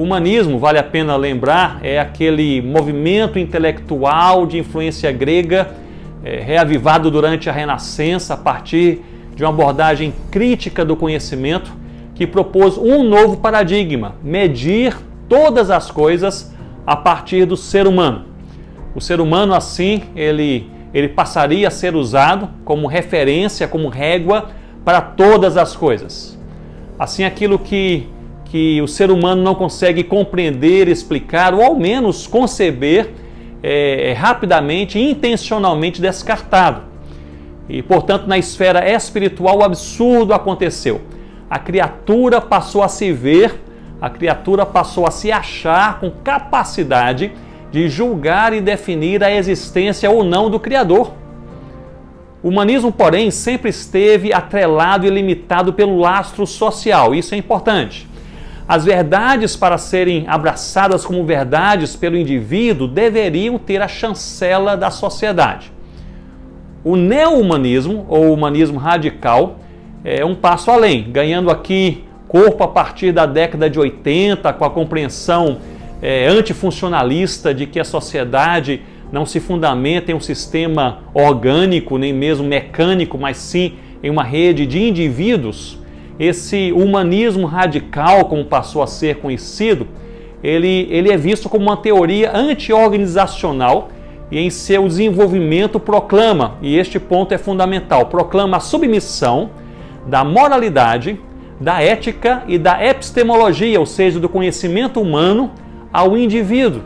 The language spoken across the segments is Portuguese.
humanismo, vale a pena lembrar, é aquele movimento intelectual de influência grega reavivado durante a Renascença a partir de uma abordagem crítica do conhecimento que propôs um novo paradigma, medir todas as coisas a partir do ser humano. O ser humano, assim, ele passaria a ser usado como referência, como régua para todas as coisas. Assim, aquilo que o ser humano não consegue compreender, explicar ou ao menos conceber, rapidamente e intencionalmente descartado. E, portanto, na esfera espiritual, o absurdo aconteceu. A criatura passou a se ver, a criatura passou a se achar com capacidade de julgar e definir a existência ou não do Criador. O humanismo, porém, sempre esteve atrelado e limitado pelo lastro social. Isso é importante. As verdades, para serem abraçadas como verdades pelo indivíduo, deveriam ter a chancela da sociedade. O neo-humanismo, ou humanismo radical, é um passo além, ganhando aqui corpo a partir da década de 80, com a compreensão antifuncionalista de que a sociedade não se fundamenta em um sistema orgânico, nem mesmo mecânico, mas sim em uma rede de indivíduos. Esse humanismo radical, como passou a ser conhecido, ele é visto como uma teoria anti-organizacional e em seu desenvolvimento proclama, e este ponto é fundamental, proclama a submissão da moralidade, da ética e da epistemologia, ou seja, do conhecimento humano ao indivíduo.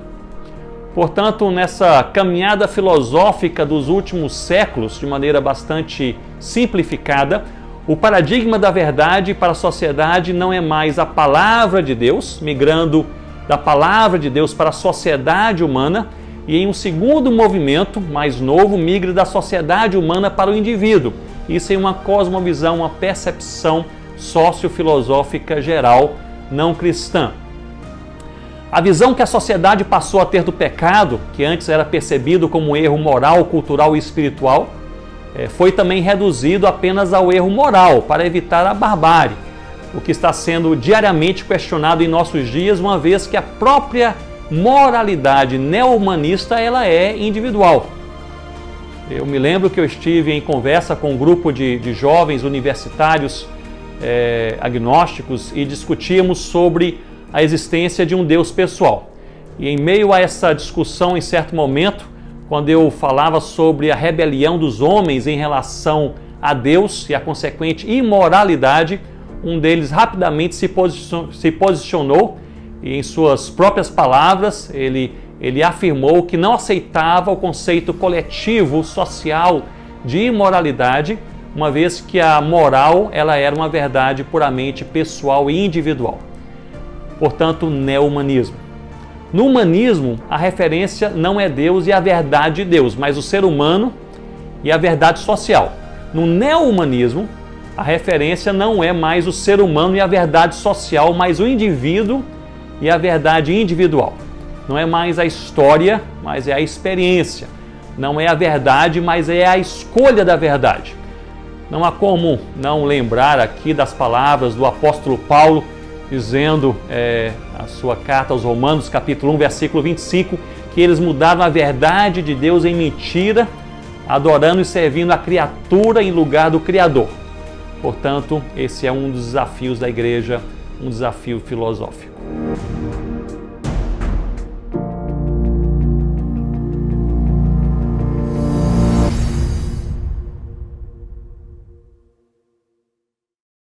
Portanto, nessa caminhada filosófica dos últimos séculos, de maneira bastante simplificada, o paradigma da verdade para a sociedade não é mais a palavra de Deus, migrando da palavra de Deus para a sociedade humana, e em um segundo movimento, mais novo, migra da sociedade humana para o indivíduo. Isso em uma cosmovisão, uma percepção sociofilosófica geral, não cristã. A visão que a sociedade passou a ter do pecado, que antes era percebido como um erro moral, cultural e espiritual, foi também reduzido apenas ao erro moral, para evitar a barbárie, o que está sendo diariamente questionado em nossos dias, uma vez que a própria moralidade neo-humanista ela é individual. Eu me lembro que eu estive em conversa com um grupo de jovens universitários agnósticos e discutíamos sobre a existência de um Deus pessoal. E em meio a essa discussão, em certo momento, quando eu falava sobre a rebelião dos homens em relação a Deus e a consequente imoralidade, um deles rapidamente se posicionou e, em suas próprias palavras, ele afirmou que não aceitava o conceito coletivo, social de imoralidade, uma vez que a moral ela era uma verdade puramente pessoal e individual. Portanto, neo-humanismo. No humanismo, a referência não é Deus e a verdade de Deus, mas o ser humano e a verdade social. No neo-humanismo, a referência não é mais o ser humano e a verdade social, mas o indivíduo e a verdade individual. Não é mais a história, mas é a experiência. Não é a verdade, mas é a escolha da verdade. Não há como não lembrar aqui das palavras do apóstolo Paulo, dizendo a sua carta aos Romanos, capítulo 1, versículo 25, que eles mudaram a verdade de Deus em mentira, adorando e servindo a criatura em lugar do Criador. Portanto, esse é um dos desafios da igreja, um desafio filosófico.